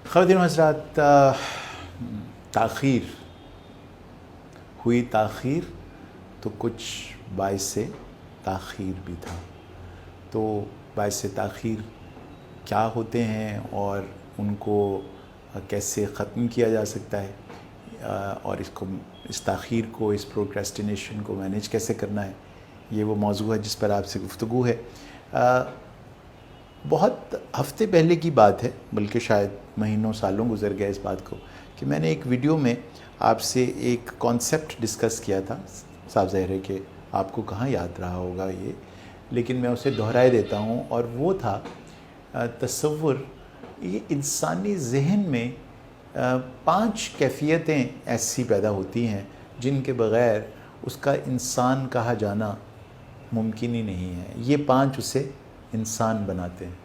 ख़वातीन व हज़रात, ताख़ीर हुई ताख़ीर तो कुछ बाइस ताख़ीर भी था। तो बाइस ताख़ीर क्या होते हैं और उनको कैसे ख़त्म किया जा सकता है और इस ताख़ीर को, इस प्रोक्रेस्टिनेशन को मैनेज कैसे करना है, ये वो मौज़ू है जिस पर आपसे गुफ्तगू है। बहुत हफ्ते पहले की बात है, बल्कि शायद महीनों सालों गुजर गए इस बात को, कि मैंने एक वीडियो में आपसे एक कॉन्सेप्ट डिस्कस किया था। साफ ज़ाहिर है कि आपको कहाँ याद रहा होगा ये, लेकिन मैं उसे दोहराए देता हूँ। और वो था तसव्वुर। ये इंसानी ज़हन में 5 कैफ़ियतें ऐसी पैदा होती हैं जिनके बग़ैर उसका इंसान कहा जाना मुमकिन ही नहीं है। ये 5 उसे इंसान बनाते हैं।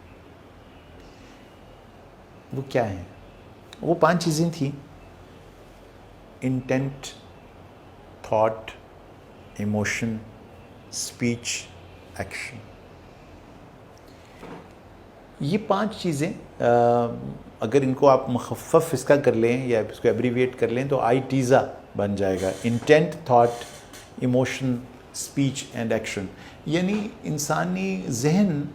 वो क्या हैं? वो 5 चीज़ें थी: intent, thought, emotion, speech, action. ये 5 चीज़ें अगर इनको आप मुख़फ़्फ़फ़ इसका कर लें या इसको एब्रीविएट कर लें तो ITZA बन जाएगा। Intent, thought, emotion, speech and action. यानी इंसानी जहन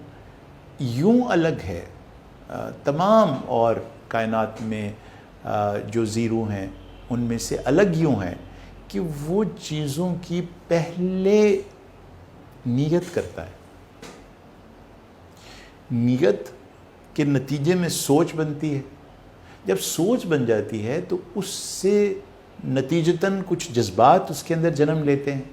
यूँ अलग है तमाम और कायनात में जो ज़ीरो हैं उनमें से अलग यूँ है कि वो चीज़ों की पहले नियत करता है। नियत के नतीजे में सोच बनती है। जब सोच बन जाती है तो उससे नतीजतन कुछ जज्बात उसके अंदर जन्म लेते हैं,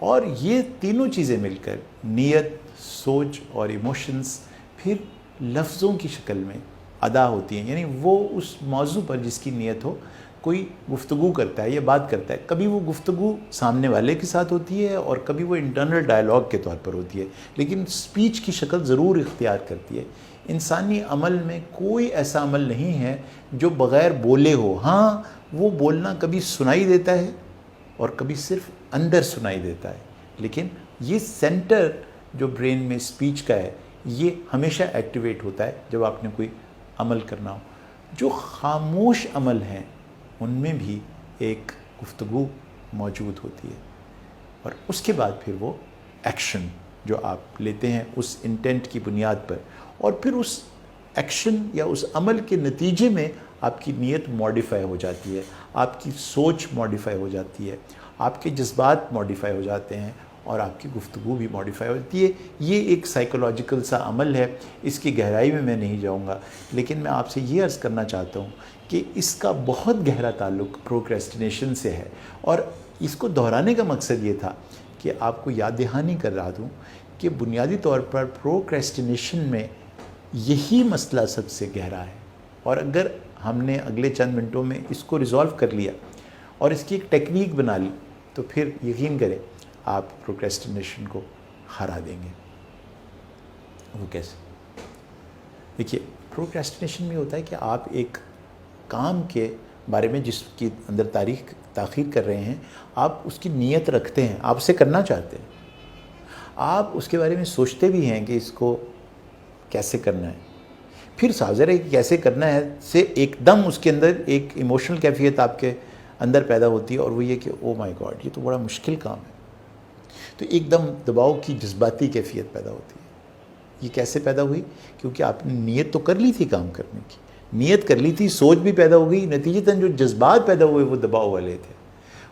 और ये तीनों चीज़ें मिलकर, नियत, सोच और इमोशंस, फिर लफ्ज़ों की शक्ल में अदा होती हैं। यानी वो उस मौजू पर जिसकी नियत हो, कोई गुफ्तगू करता है या बात करता है। कभी वो गुफ्तगू सामने वाले के साथ होती है और कभी वो इंटरनल डायलॉग के तौर पर होती है, लेकिन स्पीच की शक्ल ज़रूर इख्तियार करती है। इंसानी अमल में कोई ऐसा अमल नहीं है जो बग़ैर बोले हो। हाँ, वो बोलना कभी सुनाई देता है और कभी सिर्फ अंदर सुनाई देता है, लेकिन ये सेंटर जो ब्रेन में स्पीच का है, ये हमेशा एक्टिवेट होता है जब आपने कोई अमल करना हो। जो खामोश अमल हैं उनमें भी एक गुफ्तगू मौजूद होती है, और उसके बाद फिर वो एक्शन जो आप लेते हैं उस इंटेंट की बुनियाद पर, और फिर उस एक्शन या उस अमल के नतीजे में आपकी नीयत मॉडिफाई हो जाती है, आपकी सोच मॉडिफाई हो जाती है, आपके जज्बात मॉडिफाई हो जाते हैं और आपकी गुफ्तगू भी मॉडिफाई होती है। ये एक साइकोलॉजिकल सा अमल है, इसकी गहराई में मैं नहीं जाऊंगा, लेकिन मैं आपसे ये अर्ज़ करना चाहता हूँ कि इसका बहुत गहरा ताल्लुक़ प्रोक्रेस्टिनेशन से है। और इसको दोहराने का मकसद ये था कि आपको याद दहानी कर रहा दूँ कि बुनियादी तौर पर प्रोक्रेस्टिनेशन में यही मसला सबसे गहरा है। और अगर हमने अगले चंद मिनटों में इसको रिज़ॉल्व कर लिया और इसकी एक टेक्निक बना ली, तो फिर यकीन करें आप प्रोक्रेस्टिनेशन को हरा देंगे। वो कैसे? देखिए, प्रोक्रेस्टिनेशन में होता है कि आप एक काम के बारे में जिसकी अंदर ताख़ीर कर रहे हैं, आप उसकी नीयत रखते हैं, आप उसे करना चाहते हैं, आप उसके बारे में सोचते भी हैं कि इसको कैसे करना है। फिर साज़र है कि कैसे करना है से एकदम उसके अंदर एक इमोशनल कैफियत आपके अंदर पैदा होती है, और वो ये कि ओ माय गॉड, ये तो बड़ा मुश्किल काम है। तो एकदम दबाव की जज्बाती कैफियत पैदा होती है। ये कैसे पैदा हुई? क्योंकि आपने नीयत तो कर ली थी काम करने की, नीयत कर ली थी, सोच भी पैदा हो गई, नतीजतन जो जज्बात पैदा हुए वो दबाव वाले थे।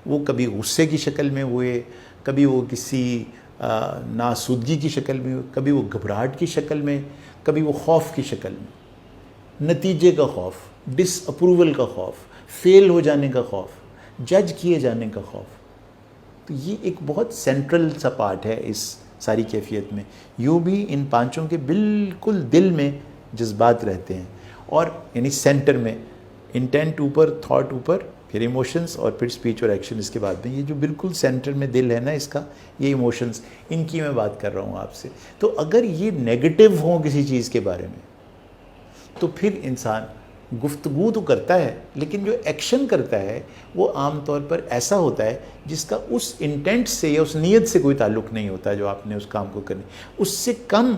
वो कभी गुस्से की शक्ल में हुए, कभी वो किसी नासूदगी की शक्ल में हुए, कभी वो घबराहट की शक्ल में, कभी वो खौफ की शक्ल में। नतीजे का खौफ, डिसअप्रूवल का खौफ, फेल हो जाने का खौफ, जज किए जाने का खौफ। तो ये एक बहुत सेंट्रल सा पार्ट है इस सारी कैफियत में। यूँ भी इन 5 के बिल्कुल दिल में जज्बात रहते हैं, और यानी सेंटर में इंटेंट ऊपर, थॉट ऊपर, फिर इमोशंस, और फिर स्पीच और एक्शन इसके बाद में। ये जो बिल्कुल सेंटर में दिल है ना इसका, ये इमोशंस, इनकी मैं बात कर रहा हूँ आपसे। तो अगर ये नेगेटिव हों किसी चीज़ के बारे में, तो फिर इंसान गुफ्तगू तो करता है, लेकिन जो एक्शन करता है वो आम तौर पर ऐसा होता है जिसका उस इंटेंट से या उस नीयत से कोई ताल्लुक़ नहीं होता जो आपने उस काम को करने, उससे कम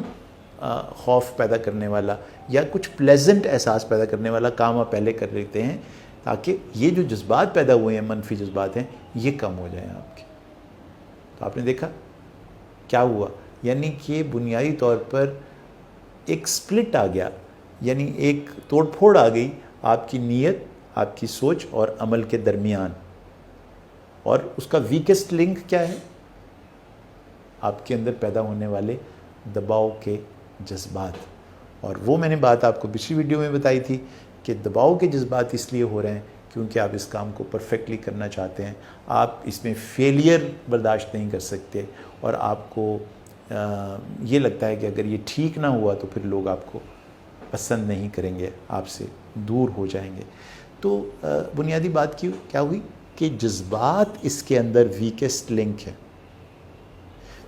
خوف پیدا کرنے والا یا کچھ پلیزنٹ احساس پیدا کرنے والا کام آپ پہلے کر لیتے ہیں تاکہ یہ جو جذبات پیدا ہوئے ہیں، منفی جذبات ہیں، یہ کم ہو جائیں آپ کے۔ تو آپ نے دیکھا کیا ہوا، یعنی کہ بنیادی طور پر ایک سپلٹ آ گیا، یعنی ایک توڑ پھوڑ آ گئی آپ کی نیت، آپ کی سوچ اور عمل کے درمیان۔ اور اس کا ویکسٹ لنک کیا ہے؟ آپ کے اندر پیدا ہونے والے دباؤ کے جذبات۔ اور وہ میں نے بات آپ کو پچھلی ویڈیو میں بتائی تھی کہ دباؤ کے جذبات اس لیے ہو رہے ہیں کیونکہ آپ اس کام کو پرفیکٹلی کرنا چاہتے ہیں، آپ اس میں فیلئر برداشت نہیں کر سکتے، اور آپ کو یہ لگتا ہے کہ اگر یہ ٹھیک نہ ہوا تو پھر لوگ آپ کو پسند نہیں کریں گے، آپ سے دور ہو جائیں گے۔ تو بنیادی بات کیا ہوئی کہ جذبات اس کے اندر ویکسٹ لنک ہے۔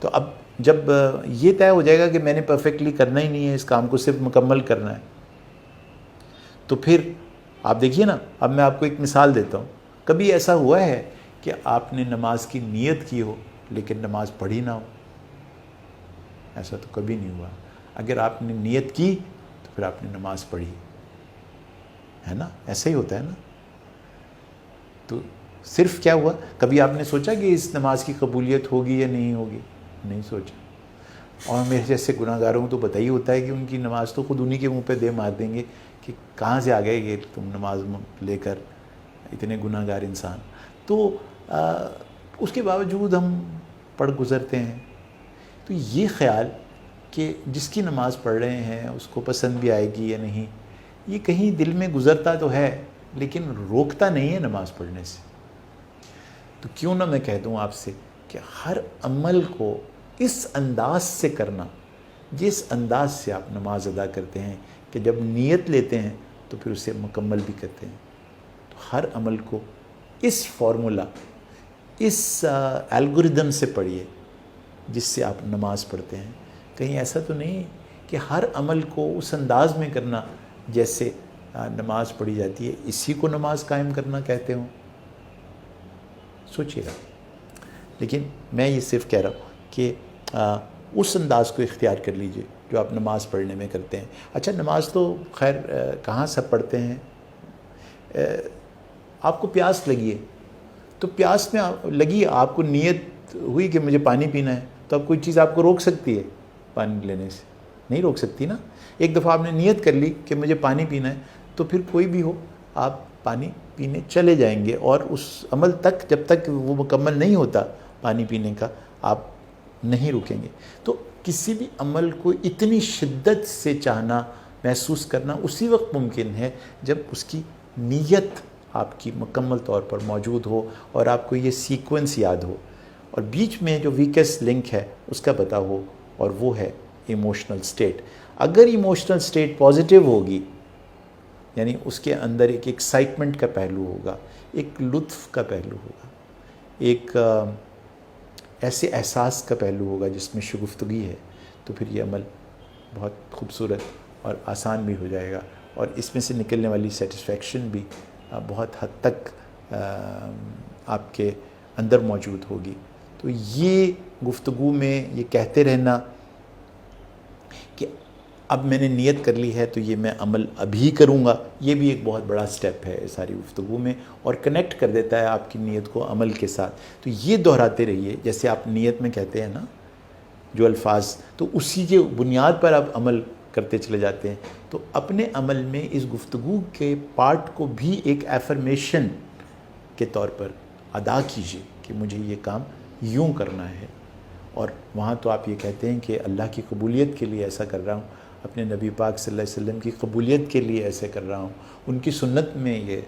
تو اب جب یہ طے ہو جائے گا کہ میں نے پرفیکٹلی کرنا ہی نہیں ہے، اس کام کو صرف مکمل کرنا ہے، تو پھر آپ دیکھیے نا، اب میں آپ کو ایک مثال دیتا ہوں۔ کبھی ایسا ہوا ہے کہ آپ نے نماز کی نیت کی ہو لیکن نماز پڑھی نہ ہو؟ ایسا تو کبھی نہیں ہوا۔ اگر آپ نے نیت کی تو پھر آپ نے نماز پڑھی ہے نا، ایسا ہی ہوتا ہے نا۔ تو صرف کیا ہوا، کبھی آپ نے سوچا کہ اس نماز کی قبولیت ہوگی یا نہیں ہوگی؟ نہیں سوچا۔ اور میرے جیسے گناہ گاروں کو تو پتہ ہی ہوتا ہے کہ ان کی نماز تو خود انہی کے منہ پہ دے مار دیں گے کہ کہاں سے آ گئے یہ تم نماز لے کر، اتنے گناہ گار انسان۔ تو اس کے باوجود ہم پڑھ گزرتے ہیں۔ تو یہ خیال کہ جس کی نماز پڑھ رہے ہیں اس کو پسند بھی آئے گی یا نہیں، یہ کہیں دل میں گزرتا تو ہے لیکن روکتا نہیں ہے نماز پڑھنے سے۔ تو کیوں نہ میں کہہ دوں آپ سے کہ ہر عمل کو اس انداز سے کرنا جس انداز سے آپ نماز ادا کرتے ہیں کہ جب نیت لیتے ہیں تو پھر اسے مکمل بھی کرتے ہیں۔ تو ہر عمل کو اس فارمولا، اس الگوریدم سے پڑھیے جس سے آپ نماز پڑھتے ہیں۔ کہیں ایسا تو نہیں کہ ہر عمل کو اس انداز میں کرنا جیسے نماز پڑھی جاتی ہے، اسی کو نماز قائم کرنا کہتے ہوں؟ سوچیے گا۔ لیکن میں یہ صرف کہہ رہا ہوں کہ اس انداز کو اختیار کر لیجئے جو آپ نماز پڑھنے میں کرتے ہیں۔ اچھا، نماز تو خیر کہاں سب پڑھتے ہیں؟ آپ کو پیاس لگی ہے تو پیاس میں لگی، آپ کو نیت ہوئی کہ مجھے پانی پینا ہے، تو اب کوئی چیز آپ کو روک سکتی ہے پانی لینے سے؟ نہیں روک سکتی نا۔ ایک دفعہ آپ نے نیت کر لی کہ مجھے پانی پینا ہے تو پھر کوئی بھی ہو آپ پانی پینے چلے جائیں گے، اور اس عمل تک جب تک وہ مکمل نہیں ہوتا پانی پینے کا آپ نہیں رکیں گے۔ تو کسی بھی عمل کو اتنی شدت سے چاہنا، محسوس کرنا اسی وقت ممکن ہے جب اس کی نیت آپ کی مکمل طور پر موجود ہو اور آپ کو یہ سیکوینس یاد ہو، اور بیچ میں جو ویکسٹ لنک ہے اس کا پتہ ہو، اور وہ ہے ایموشنل سٹیٹ۔ اگر ایموشنل سٹیٹ پازیٹیو ہوگی، یعنی اس کے اندر ایک ایکسائٹمنٹ کا پہلو ہوگا، ایک لطف کا پہلو ہوگا، ایک ایسے احساس کا پہلو ہوگا جس میں شگفتگی ہے، تو پھر یہ عمل بہت خوبصورت اور آسان بھی ہو جائے گا، اور اس میں سے نکلنے والی سیٹسفیکشن بھی بہت حد تک آپ کے اندر موجود ہوگی۔ تو یہ گفتگو میں یہ کہتے رہنا کہ اب میں نے نیت کر لی ہے تو یہ میں عمل ابھی کروں گا، یہ بھی ایک بہت بڑا سٹیپ ہے ساری گفتگو میں، اور کنیکٹ کر دیتا ہے آپ کی نیت کو عمل کے ساتھ۔ تو یہ دہراتے رہیے، جیسے آپ نیت میں کہتے ہیں نا جو الفاظ، تو اسی کے بنیاد پر آپ عمل کرتے چلے جاتے ہیں۔ تو اپنے عمل میں اس گفتگو کے پارٹ کو بھی ایک ایفرمیشن کے طور پر ادا کیجیے کہ مجھے یہ کام یوں کرنا ہے، اور وہاں تو آپ یہ کہتے ہیں کہ اللہ کی قبولیت کے لیے ایسا کر رہا ہوں، اپنے نبی پاک صلی اللہ علیہ وسلم کی قبولیت کے لیے ایسے کر رہا ہوں، ان کی سنت میں یہ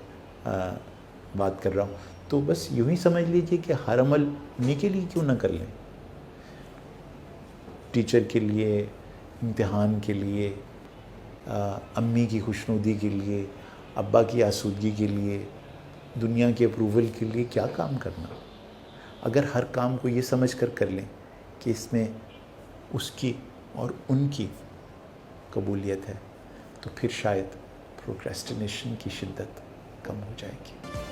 بات کر رہا ہوں۔ تو بس یوں ہی سمجھ لیجئے کہ ہر عمل انہی کے لیے کیوں نہ کر لیں، ٹیچر کے لیے، امتحان کے لیے، امی کی خوشنودی کے لیے، ابا کی آسودگی کے لیے، دنیا کے اپروول کے لیے کیا کام کرنا۔ اگر ہر کام کو یہ سمجھ کر کر لیں کہ اس میں اس کی اور ان کی قبولیت ہے، تو پھر شاید پروکریسٹینیشن کی شدت کم ہو جائے گی۔